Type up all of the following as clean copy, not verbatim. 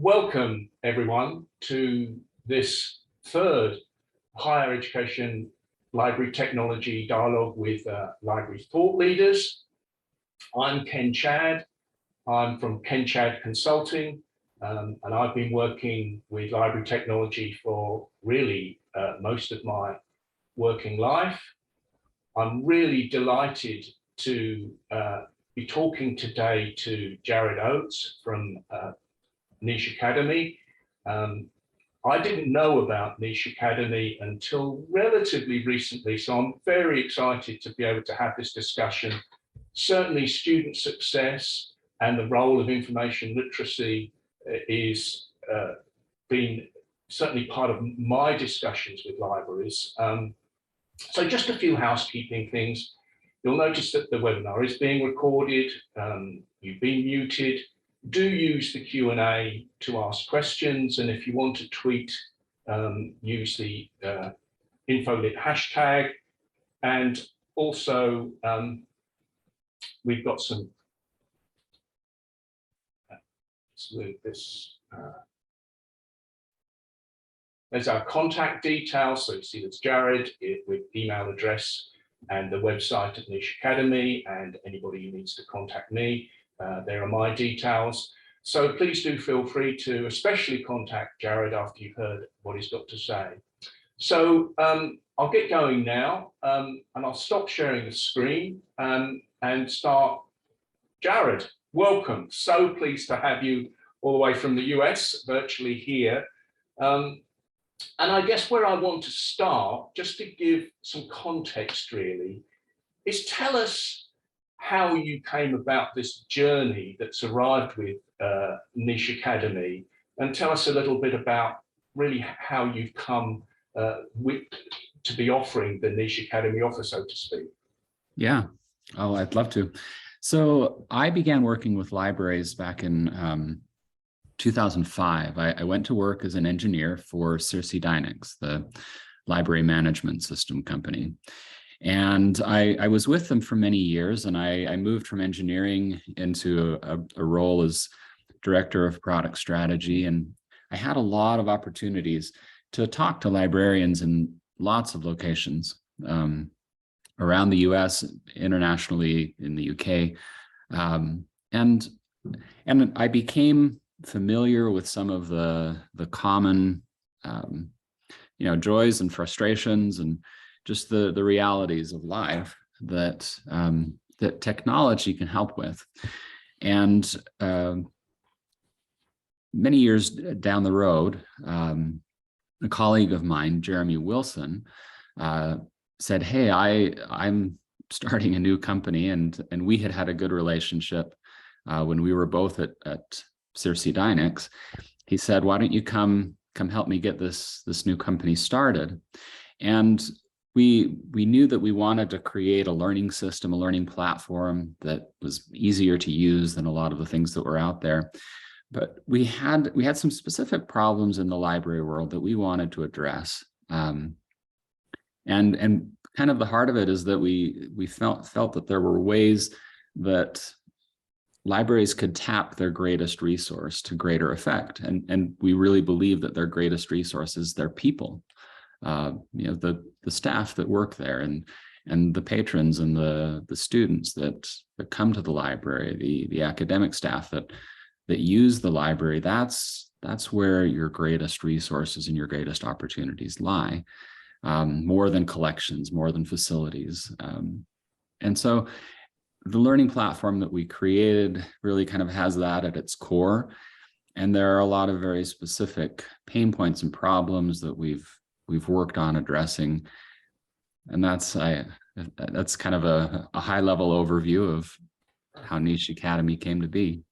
welcome everyone to this third higher education library technology dialogue with library thought leaders. I'm Ken Chad. I'm from Ken Chad Consulting, and I've been working with library technology for really most of my working life. I'm really delighted to be talking today to Jared Oates from Niche Academy. I didn't know about Niche Academy until relatively recently, so I'm very excited to be able to have this discussion. Certainly student success and the role of information literacy is been certainly part of my discussions with libraries. So just a few housekeeping things. You'll notice that the webinar is being recorded. You've been muted. Do use the Q&A to ask questions, and if you want to tweet, use the InfoLit hashtag. And also, we've got some, let's move this, there's our contact details. So you see that's Jared with email address and the website of Niche Academy, and anybody who needs to contact me. There are my details. So please do feel free to especially contact Jared after you've heard what he's got to say. So I'll get going now, and I'll stop sharing the screen and start. Jared, welcome. So pleased to have you all the way from the US, virtually here. And I guess where I want to start, just to give some context really, is tell us how you came about this journey that's arrived with Niche Academy, and tell us a little bit about really how you've come to be offering the Niche Academy offer, so to speak. Yeah, oh, I'd love to. So I began working with libraries back in 2005. I went to work as an engineer for Circe Dynix, the library management system company. And I was with them for many years, and I moved from engineering into a role as director of product strategy. And I had a lot of opportunities to talk to librarians in lots of locations around the US, internationally in the UK. And I became familiar with some of the common joys and frustrations and just the realities of life that that technology can help with. And many years down the road, a colleague of mine, Jeremy Wilson, said, "Hey, I'm starting a new company," and we had a good relationship when we were both at Circe Dynix. He said, "Why don't you come help me get this new company started?" And we knew that we wanted to create a learning system, a learning platform that was easier to use than a lot of the things that were out there. But we had some specific problems in the library world that we wanted to address. And kind of the heart of it is that we felt that there were ways that libraries could tap their greatest resource to greater effect. And we really believe that their greatest resource is their people. The staff that work there, and the patrons and the students that come to the library, the academic staff that use the library. That's where your greatest resources and your greatest opportunities lie, more than collections, more than facilities. And so the learning platform that we created really kind of has that at its core. And there are a lot of very specific pain points and problems that we've worked on addressing. And that's kind of a high-level overview of how Niche Academy came to be.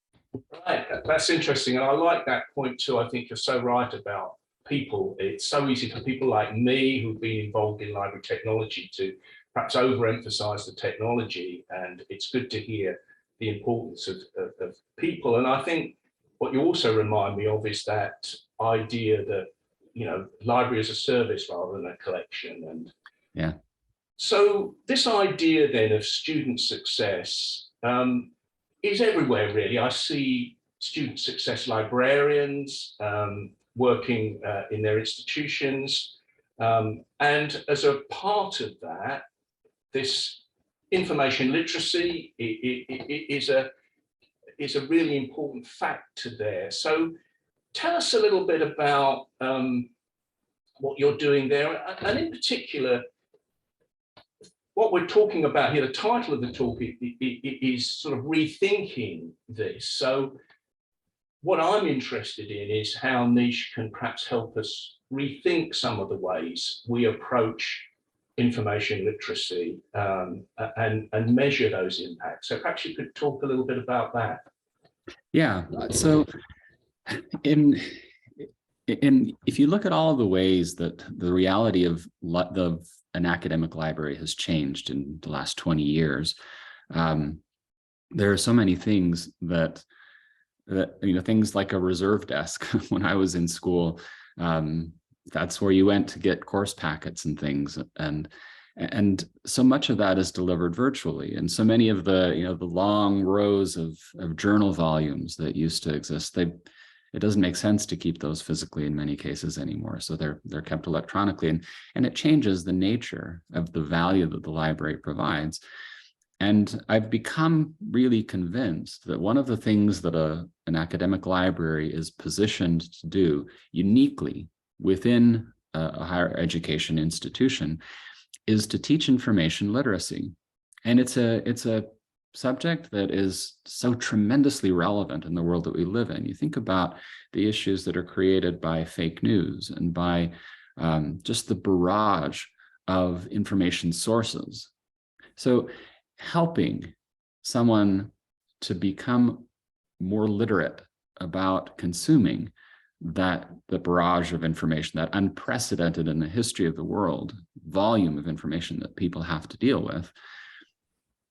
Right, that's interesting. And I like that point too. I think you're so right about people. It's so easy for people like me who've been involved in library technology to perhaps overemphasize the technology. And it's good to hear the importance of people. And I think what you also remind me of is that idea that, library as a service rather than a collection. And yeah. So this idea then of student success is everywhere really. I see student success librarians working in their institutions. And as a part of that, this information literacy is a really important factor there. So tell us a little bit about what you're doing there, and in particular, what we're talking about here, the title of the talk is sort of rethinking this. So what I'm interested in is how niche can perhaps help us rethink some of the ways we approach information literacy and measure those impacts. So perhaps you could talk a little bit about that. Yeah, so if you look at all of the ways that the reality of an academic library has changed in the last 20 years, there are so many things that things like a reserve desk. When I was in school, that's where you went to get course packets and things, and so much of that is delivered virtually. And so many of the the long rows of journal volumes that used to exist, it doesn't make sense to keep those physically in many cases anymore. So they're kept electronically, and it changes the nature of the value that the library provides. And I've become really convinced that one of the things that an academic library is positioned to do uniquely within a higher education institution is to teach information literacy. And it's a subject that is so tremendously relevant in the world that we live in. You think about the issues that are created by fake news and by just the barrage of information sources. So helping someone to become more literate about consuming the barrage of information, that unprecedented in the history of the world volume of information that people have to deal with,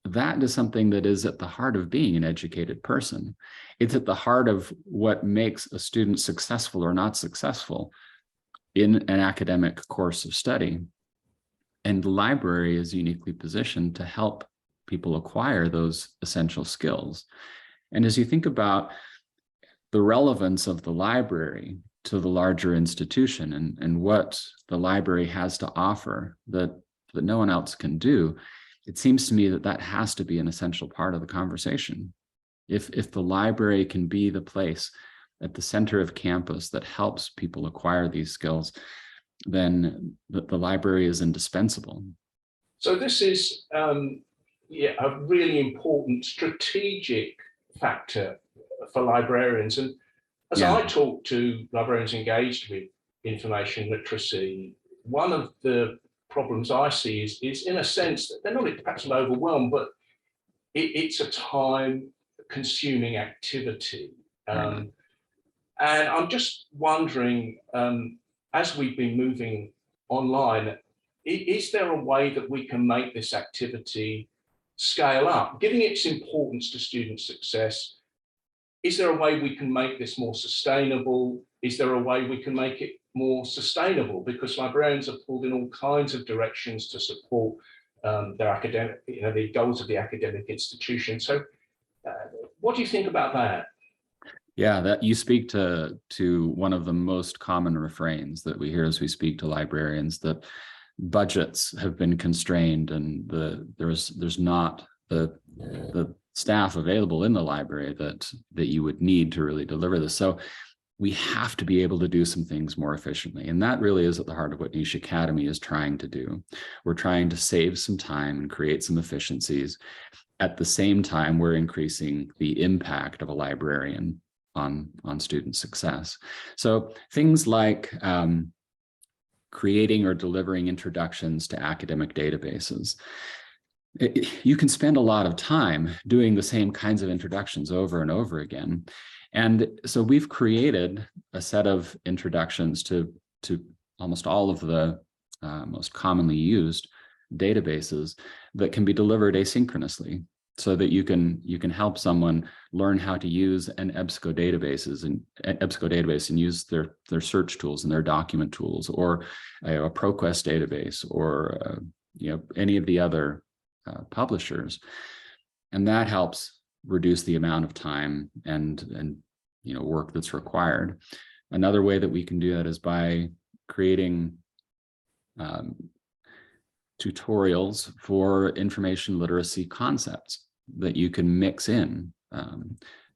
that is something that is at the heart of being an educated person. It's at the heart of what makes a student successful or not successful in an academic course of study. And the library is uniquely positioned to help people acquire those essential skills. And as you think about the relevance of the library to the larger institution and what the library has to offer that no one else can do, it seems to me that has to be an essential part of the conversation. If the library can be the place at the center of campus that helps people acquire these skills, then the library is indispensable. So this is a really important strategic factor for librarians. And as I talk to librarians engaged with information literacy, one of the problems I see is in a sense that they're not perhaps overwhelmed, but it's a time-consuming activity. And I'm just wondering, as we've been moving online, is there a way that we can make this activity scale up, giving its importance to student success? Is there a way we can make this more sustainable? Is there a way we can make it more sustainable? Because librarians are pulled in all kinds of directions to support their academic, the goals of the academic institution. So what do you think about that? Yeah, that you speak to one of the most common refrains that we hear as we speak to librarians, that budgets have been constrained and there's not the staff available in the library that you would need to really deliver this. So we have to be able to do some things more efficiently. And that really is at the heart of what Niche Academy is trying to do. We're trying to save some time and create some efficiencies. At the same time, we're increasing the impact of a librarian on student success. So things like creating or delivering introductions to academic databases. You can spend a lot of time doing the same kinds of introductions over and over again. And so we've created a set of introductions to almost all of the most commonly used databases that can be delivered asynchronously, so that you can help someone learn how to use an EBSCO database and use their search tools and their document tools, or a ProQuest database, or any of the other publishers. And that helps reduce the amount of time and work that's required. Another way that we can do that is by creating tutorials for information literacy concepts that you can mix in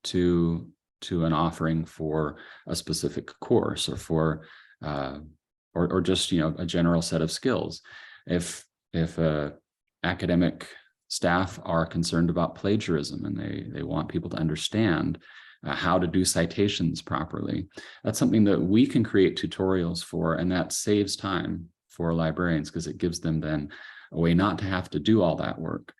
to an offering for a specific course, or for or just a general set of skills. If academic staff are concerned about plagiarism and they want people to understand how to do citations properly, that's something that we can create tutorials for, and that saves time for librarians because it gives them then a way not to have to do all that work.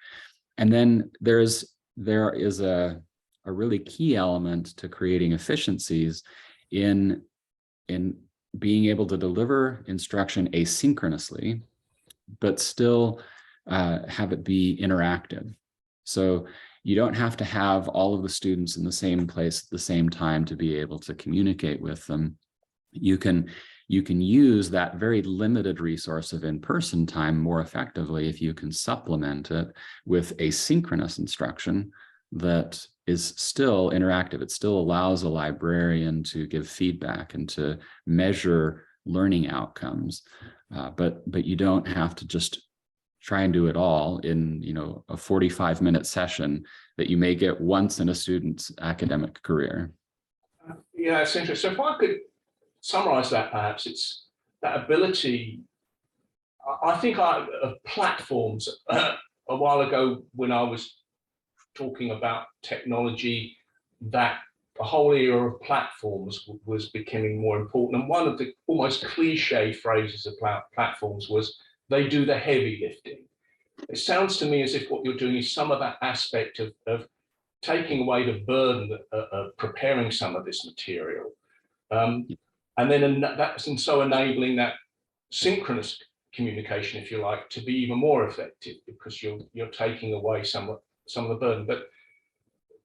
And then there is a really key element to creating efficiencies in being able to deliver instruction asynchronously, but still have it be interactive. So you don't have to have all of the students in the same place at the same time to be able to communicate with them. You can use that very limited resource of in-person time more effectively if you can supplement it with asynchronous instruction that is still interactive. It still allows a librarian to give feedback and to measure learning outcomes, but you don't have to just try and do it all in a 45-minute session that you may get once in a student's academic career. Yeah, it's interesting. So if I could summarize that, perhaps it's that ability. I think of platforms a while ago when I was talking about technology, that the whole era of platforms was becoming more important. And one of the almost cliche phrases of platforms was, they do the heavy lifting. It sounds to me as if what you're doing is some of that aspect of taking away the burden of preparing some of this material. And then that's so enabling that synchronous communication, if you like, to be even more effective, because you're taking away some of the burden. But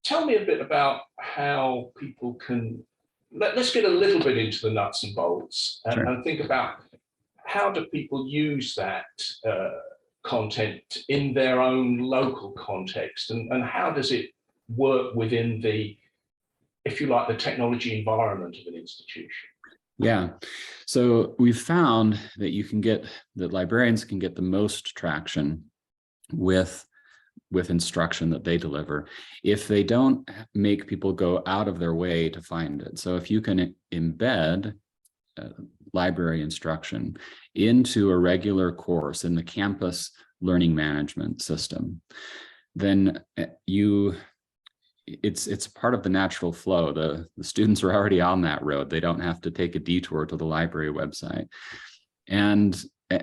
tell me a bit about how people can, let's get a little bit into the nuts and bolts and think about how do people use that content in their own local context, and how does it work within the, if you like, the technology environment of an institution? Yeah, so we've found that librarians can get the most traction with instruction that they deliver if they don't make people go out of their way to find it. So if you can embed library instruction into a regular course in the campus learning management system, then it's part of the natural flow. The students are already on that road. They don't have to take a detour to the library website. And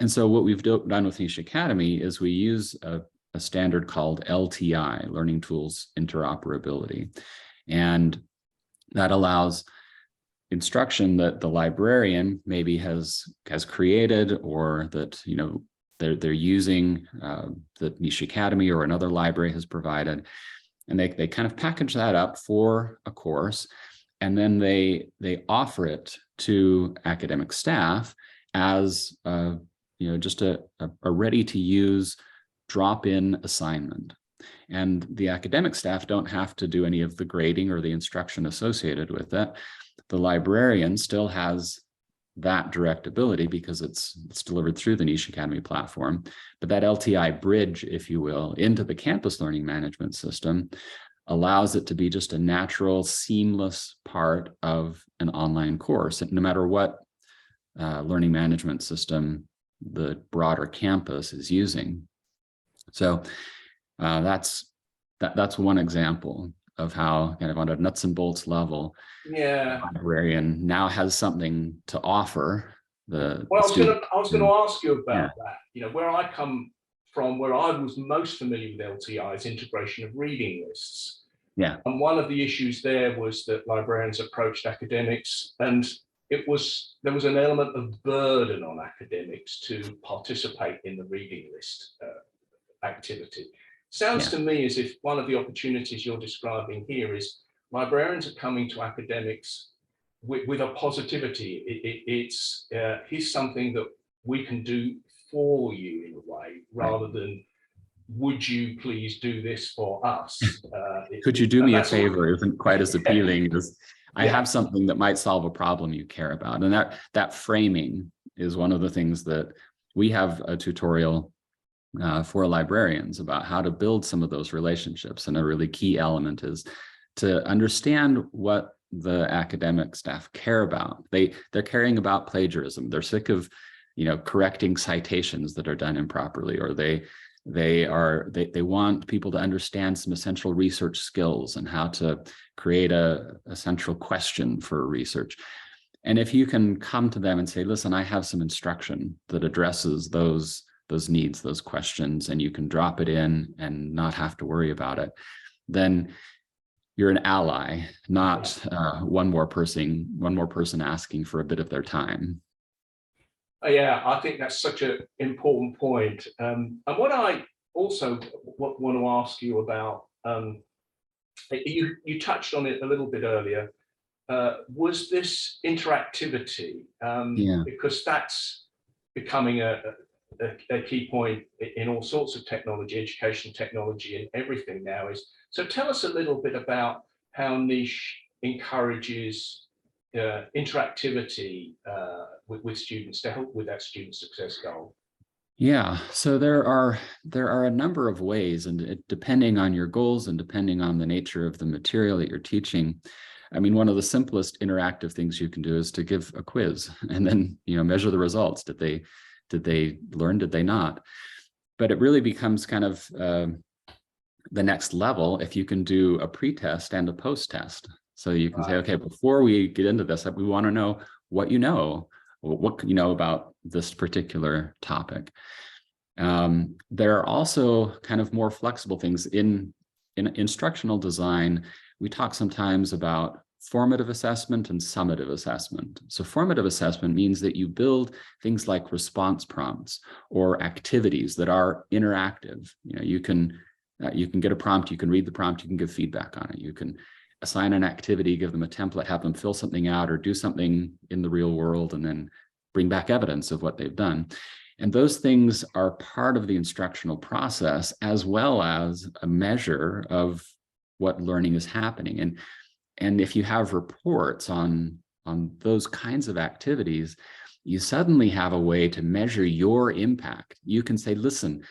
so what we've done with Niche Academy is we use a standard called LTI, Learning Tools Interoperability. And that allows instruction that the librarian maybe has created, or that they're using, that Niche Academy or another library has provided, and they kind of package that up for a course, and then they offer it to academic staff as just a ready to use drop-in assignment. And the academic staff don't have to do any of the grading or the instruction associated with it. The librarian still has that direct ability because it's delivered through the Niche Academy platform. But that LTI bridge, if you will, into the campus learning management system allows it to be just a natural, seamless part of an online course, no matter what learning management system the broader campus is using. So that's one example of how, kind of on a nuts and bolts level, the librarian now has something to offer the Well, student. I was going to ask you about that. Where I come from, where I was most familiar with LTI is integration of reading lists. Yeah. And one of the issues there was that librarians approached academics, and there was an element of burden on academics to participate in the reading list activity. Sounds to me as if one of the opportunities you're describing here is librarians are coming to academics with a positivity. Here's something that we can do for you in a way, rather than, would you please do this for us? Could you do me a favor? Isn't quite as appealing as, I have something that might solve a problem you care about. And that framing is one of the things that we have a tutorial for librarians about how to build some of those relationships. And a really key element is to understand what the academic staff care about. They're caring about plagiarism. They're sick of, correcting citations that are done improperly, or they want people to understand some essential research skills and how to create a central question for research. And if you can come to them and say, listen, I have some instruction that addresses those needs, those questions, and you can drop it in and not have to worry about it, then you're an ally, not one more person asking for a bit of their time. Yeah, I think that's such an important point. And what I also want to ask you about, you touched on it a little bit earlier, was this interactivity, because that's becoming a key point in all sorts of technology, education technology, and everything now is. So tell us a little bit about how Niche encourages interactivity with students to help with that student success goal. Yeah, so there are a number of ways, and depending on your goals and depending on the nature of the material that you're teaching. I mean, one of the simplest interactive things you can do is to give a quiz and then, measure the results. Did they learn? Did they not? But it really becomes kind of the next level if you can do a pre-test and a post-test. So you can say, okay, before we get into this, we want to know what you know about this particular topic. There are also kind of more flexible things in instructional design. We talk sometimes about formative assessment and summative assessment. So formative assessment means that you build things like response prompts or activities that are interactive. You can get a prompt, you can read the prompt, you can give feedback on it. You can assign an activity, give them a template, have them fill something out or do something in the real world, and then bring back evidence of what they've done. And those things are part of the instructional process, as well as a measure of what learning is happening. And if you have reports on those kinds of activities, you suddenly have a way to measure your impact. You can say, listen,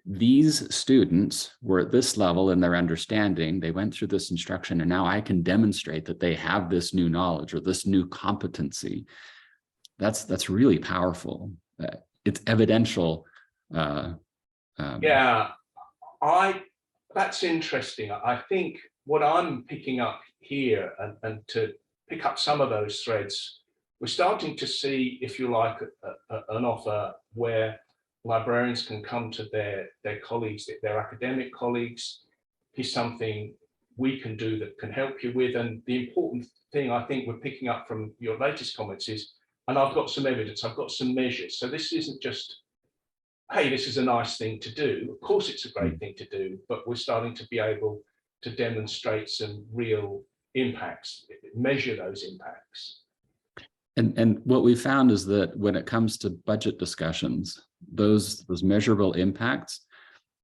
these students were at this level in their understanding, they went through this instruction, and now I can demonstrate that they have this new knowledge or this new competency. That's really powerful. It's evidential. Yeah, that's interesting. I think what I'm picking up here, and to pick up some of those threads, we're starting to see, if you like, an offer where librarians can come to their colleagues, their academic colleagues. Here's something we can do that can help you with. And the important thing I think we're picking up from your latest comments is, and I've got some evidence, I've got some measures. So this isn't just, hey, this is a nice thing to do. Of course, it's a great thing to do, but we're starting to be able to demonstrate some real impacts, measure those impacts. And what we found is that when it comes to budget discussions, those measurable impacts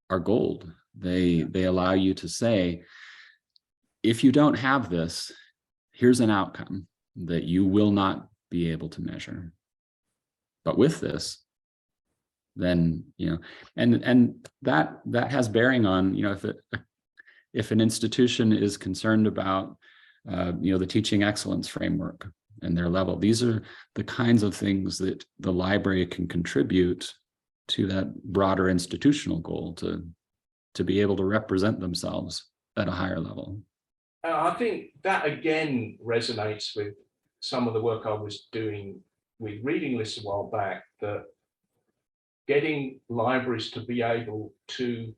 are gold. They allow you to say, if you don't have this, here's an outcome that you will not be able to measure. But with this, then, and that has bearing on, if an institution is concerned about, the teaching excellence framework and their level, these are the kinds of things that the library can contribute to that broader institutional goal to be able to represent themselves at a higher level. I think that again resonates with some of the work I was doing with reading lists a while back, that getting libraries to be able to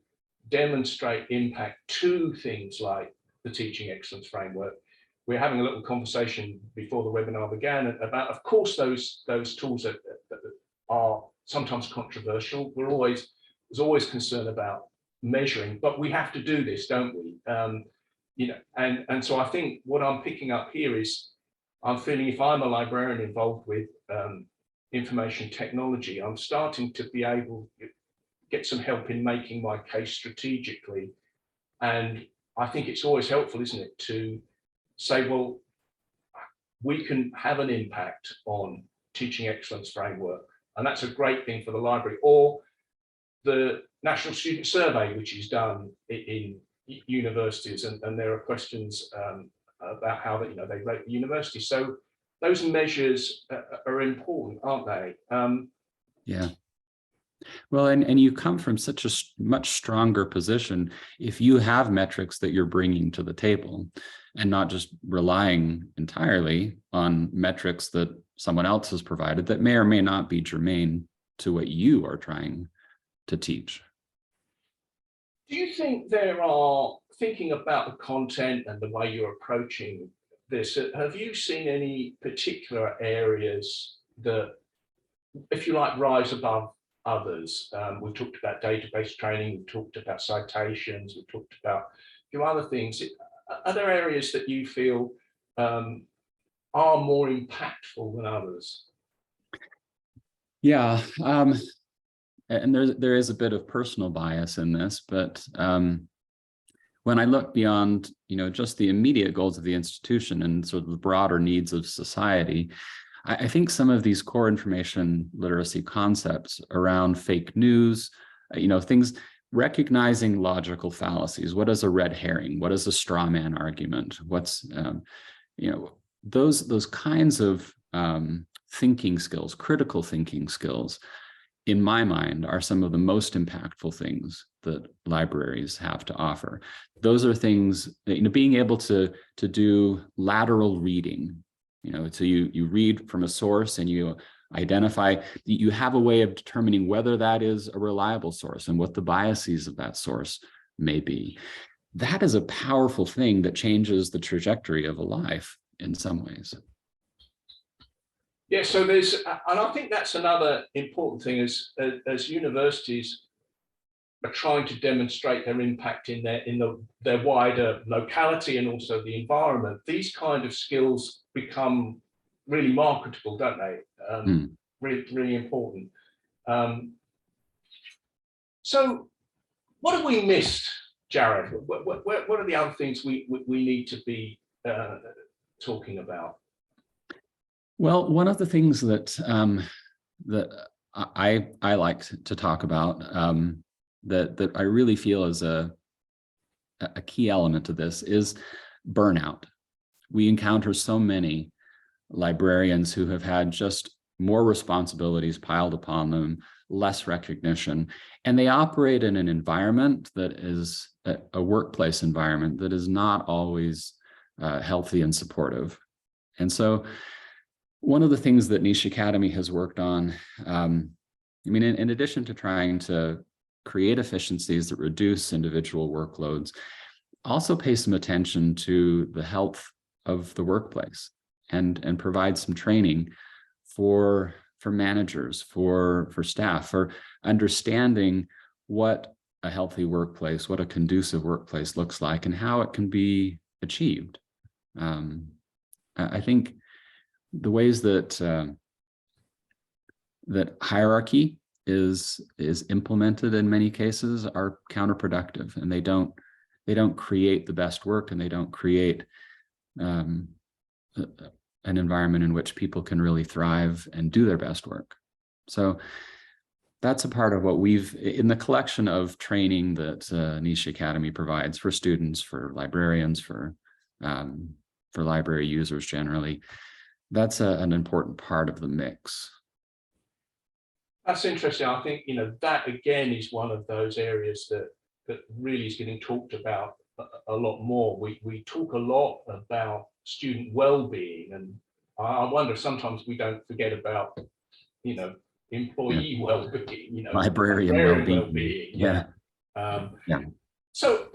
demonstrate impact to things like the teaching excellence framework. We're having a little conversation before the webinar began about, of course, those tools that are sometimes controversial. There's always concern about measuring, but we have to do this, don't we? And so I think what I'm picking up here is, I'm feeling if I'm a librarian involved with information technology, I'm starting to be able to get some help in making my case strategically. And I think it's always helpful, isn't it, to say, well, we can have an impact on teaching excellence framework. And that's a great thing for the library. Or the National Student Survey, which is done in universities, and there are questions about how they rate the university. So those measures are important, aren't they? Yeah. Well, and you come from such a much stronger position if you have metrics that you're bringing to the table and not just relying entirely on metrics that someone else has provided that may or may not be germane to what you are trying to teach. Do you think there are, thinking about the content and the way you're approaching this, have you seen any particular areas that, if you like, rise above others? We've talked about database training, we've talked about citations, we've talked about a few other things. Are there areas that you feel are more impactful than others? Yeah, and there is a bit of personal bias in this, but when I look beyond, just the immediate goals of the institution and sort of the broader needs of society, I think some of these core information literacy concepts around fake news, things, recognizing logical fallacies. What is a red herring? What is a straw man argument? What's, those kinds of thinking skills, critical thinking skills, in my mind, are some of the most impactful things that libraries have to offer. Those are things that, being able to do lateral reading, so you read from a source and you identify, you have a way of determining whether that is a reliable source and what the biases of that source may be. That is a powerful thing that changes the trajectory of a life in some ways. Yeah, so there's, and I think that's another important thing as universities are trying to demonstrate their impact in their wider locality and also the environment. These kind of skills become really marketable, don't they? Really, really important. So, what have we missed, Jared? What are the other things we need to be talking about? Well, one of the things that that I like to talk about, that I really feel is a key element to this, is burnout. We encounter so many librarians who have had just more responsibilities piled upon them, less recognition, and they operate in an environment that is a workplace environment that is not always healthy and supportive. And so one of the things that Niche Academy has worked on, in addition to trying to create efficiencies that reduce individual workloads, also pay some attention to the health of the workplace and provide some training for managers, for staff, for understanding what a healthy workplace, what a conducive workplace looks like, and how it can be achieved. I think the ways that that hierarchy is implemented in many cases are counterproductive, and they don't create the best work, and they don't create an environment in which people can really thrive and do their best work. So that's a part of what we've, in the collection of training that Niche Academy provides for students, for librarians, for library users generally. That's an important part of the mix. That's interesting. I think, that again is one of those areas that really is getting talked about a lot more. We talk a lot about student well-being, and I wonder if sometimes we don't forget about, employee well-being, librarian well-being. Yeah. So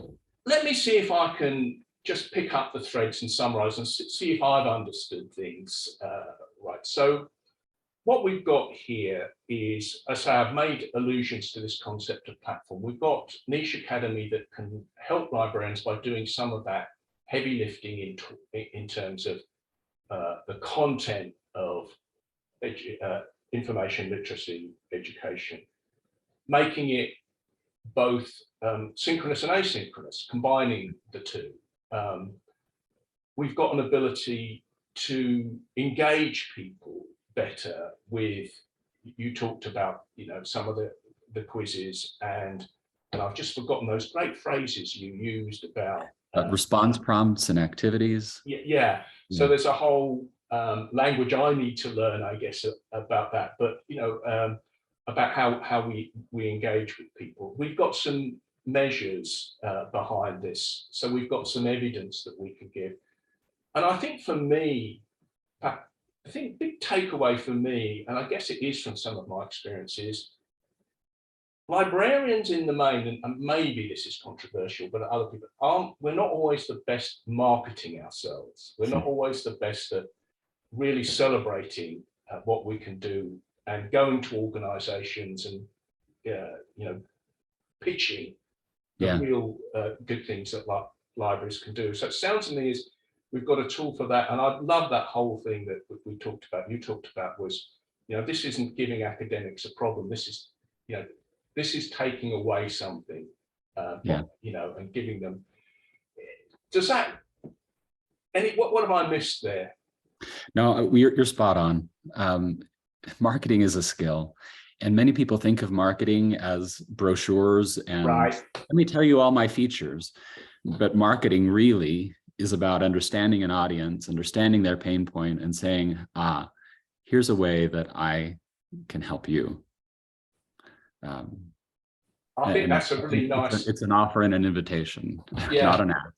let me see if I can just pick up the threads and summarize and see if I've understood things right. So what we've got here is, as I say, I've made allusions to this concept of platform. We've got Niche Academy that can help librarians by doing some of that heavy lifting in terms of the content of information literacy education, making it both synchronous and asynchronous, combining the two. We've got an ability to engage people better with, you talked about, some of the quizzes, and I've just forgotten those great phrases you used about response prompts and activities. Yeah. So there's a whole language I need to learn, I guess, about that. But about how we engage with people. We've got some measures behind this, so we've got some evidence that we can give. And I think for me, I think big takeaway for me, and I guess it is from some of my experiences, librarians in the main, and maybe this is controversial, but other people aren't, we're not always the best marketing ourselves. We're not always the best at really celebrating what we can do and going to organizations and, pitching the real good things that libraries can do. So it sounds to me as we've got a tool for that. And I love that whole thing that we talked about, you talked about was, this isn't giving academics a problem. This is, this is taking away something, and giving them. Does that, what have I missed there? No, you're spot on. Marketing is a skill. And many people think of marketing as brochures and let me tell you all my features. But marketing really is about understanding an audience, understanding their pain point and saying, here's a way that I can help you. I think that's a really nice. It's an offer and an invitation, yeah. not an ask.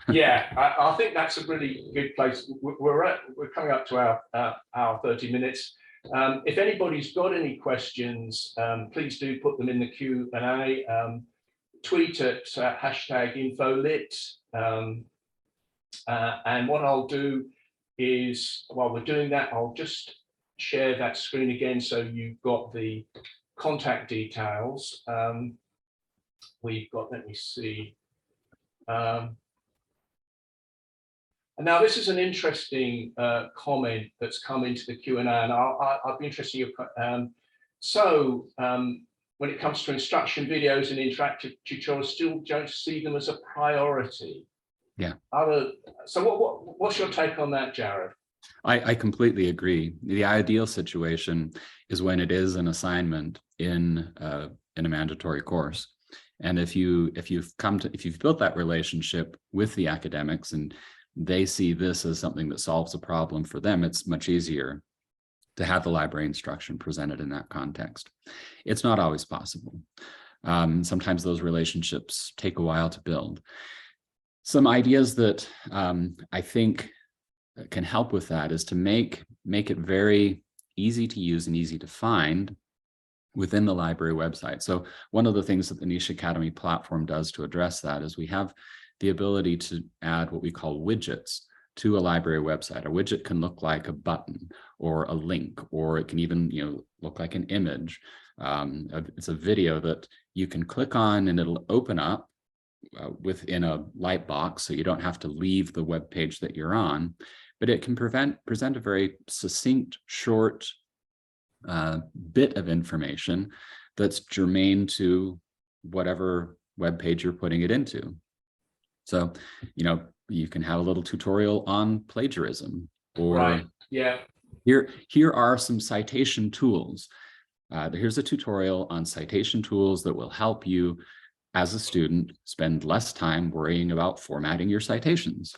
Yeah, I think that's a really good place. We're coming up to our 30 minutes. If anybody's got any questions, please do put them in the Q&A. Tweet at #InfoLit. And what I'll do is, while we're doing that, I'll just share that screen again so you've got the contact details. We've got, let me see. And now this is an interesting comment that's come into the Q&A, and I'd be interested in your, when it comes to instruction videos and interactive tutorials, still don't see them as a priority. Yeah. So what's your take on that, Jared? I completely agree. The ideal situation is when it is an assignment in a mandatory course. And if you've built that relationship with the academics and they see this as something that solves a problem for them, it's much easier to have the library instruction presented in that context. It's not always possible. Sometimes those relationships take a while to build. Some ideas that I think can help with that is to make it very easy to use and easy to find within the library website. So one of the things that the Niche Academy platform does to address that is we have the ability to add what we call widgets to a library website. A widget can look like a button or a link, or it can even look like an image. It's a video that you can click on and it'll open up within a light box, so you don't have to leave the web page that you're on, but it can present a very succinct, short bit of information that's germane to whatever web page you're putting it into. So, you can have a little tutorial on plagiarism, or here are some citation tools. Here's a tutorial on citation tools that will help you as a student spend less time worrying about formatting your citations.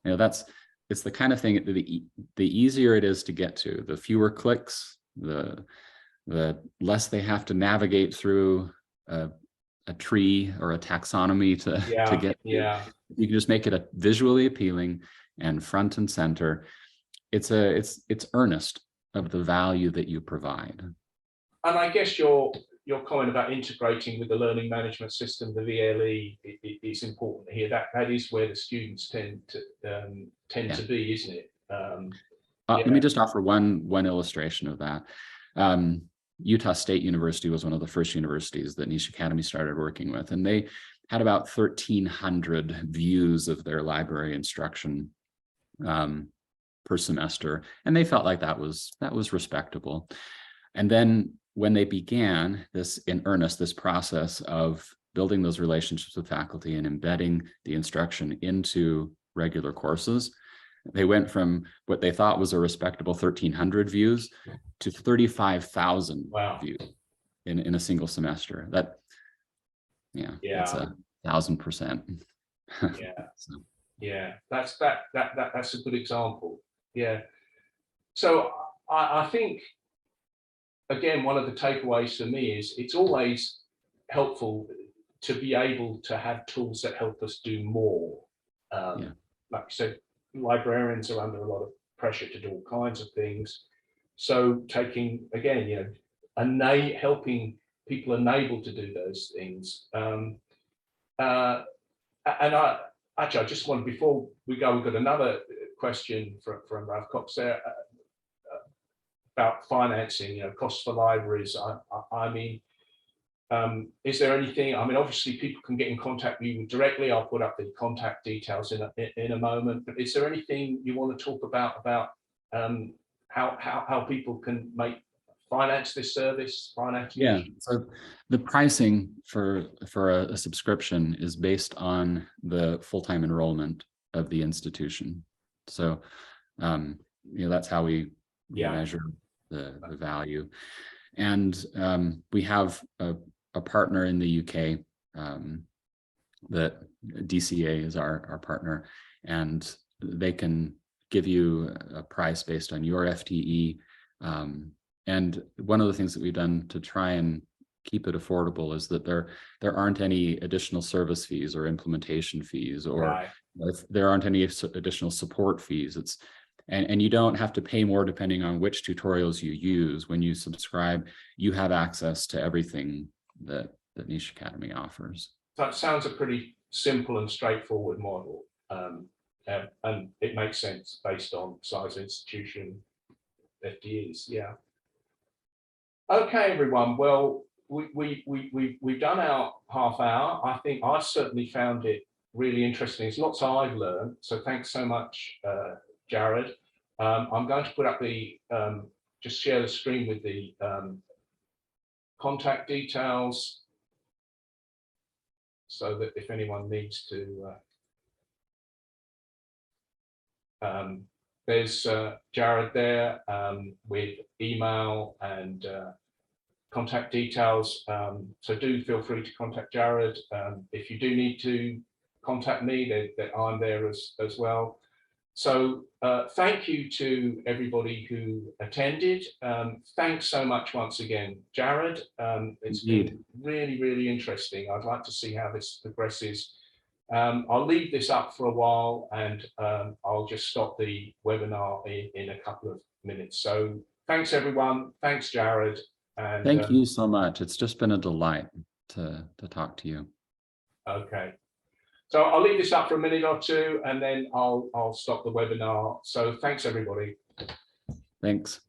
It's the kind of thing that the easier it is to get to, the fewer clicks, the less they have to navigate through a tree or a taxonomy to get to. You can just make it a visually appealing and front and center. It's earnest of the value that you provide. And I guess your comment about integrating with the learning management system, the VLE, is important here. That is where the students tend to be, isn't it? Let me just offer one illustration of that. Utah State University was one of the first universities that Niche Academy started working with, and they had about 1,300 views of their library instruction per semester, and they felt like that was respectable. And then when they began this in earnest, this process of building those relationships with faculty and embedding the instruction into regular courses, They went from what they thought was a respectable 1,300 views to 35,000 Wow. views in a single semester. That's Yeah. 1,000%. Yeah. So, Yeah. That's a good example. Yeah. So I think, again, one of the takeaways for me is it's always helpful to be able to have tools that help us do more. Yeah. Like you said, librarians are under a lot of pressure to do all kinds of things. So taking, again, helping people enable to do those things. And I just want, before we go, we've got another question from Ralph Cox there about financing, costs for libraries. I mean, is there anything? I mean, obviously people can get in contact with you directly. I'll put up the contact details in a moment. But is there anything you want to talk about how people can finance this service? yeah. So the pricing for a subscription is based on the full-time enrollment of the institution. So that's how we measure the value. And we have a partner in the UK that DCA is our partner, and they can give you a price based on your FTE. And one of the things that we've done to try and keep it affordable is that there aren't any additional service fees or implementation fees, or if there aren't any additional support fees. And you don't have to pay more depending on which tutorials you use. When you subscribe, you have access to everything that Niche Academy offers. That sounds a pretty simple and straightforward model. And it makes sense based on size of institution, FTEs. Yeah. Okay, everyone. Well, we've done our half hour. I think I certainly found it really interesting. There's lots I've learned. So thanks so much, Jared. I'm going to put up just share the screen with the contact details, so that if anyone needs to, there's Jared there with email and contact details. So do feel free to contact Jared. If you do need to contact me, that I'm there as well. So thank you to everybody who attended. Thanks so much once again, Jared. It's been really, really interesting. I'd like to see how this progresses. I'll leave this up for a while, and I'll just stop the webinar in a couple of minutes. So thanks, everyone. Thanks, Jared. And thank you so much. It's just been a delight to talk to you. Okay. So I'll leave this up for a minute or two, and then I'll stop the webinar. So thanks, everybody. Thanks.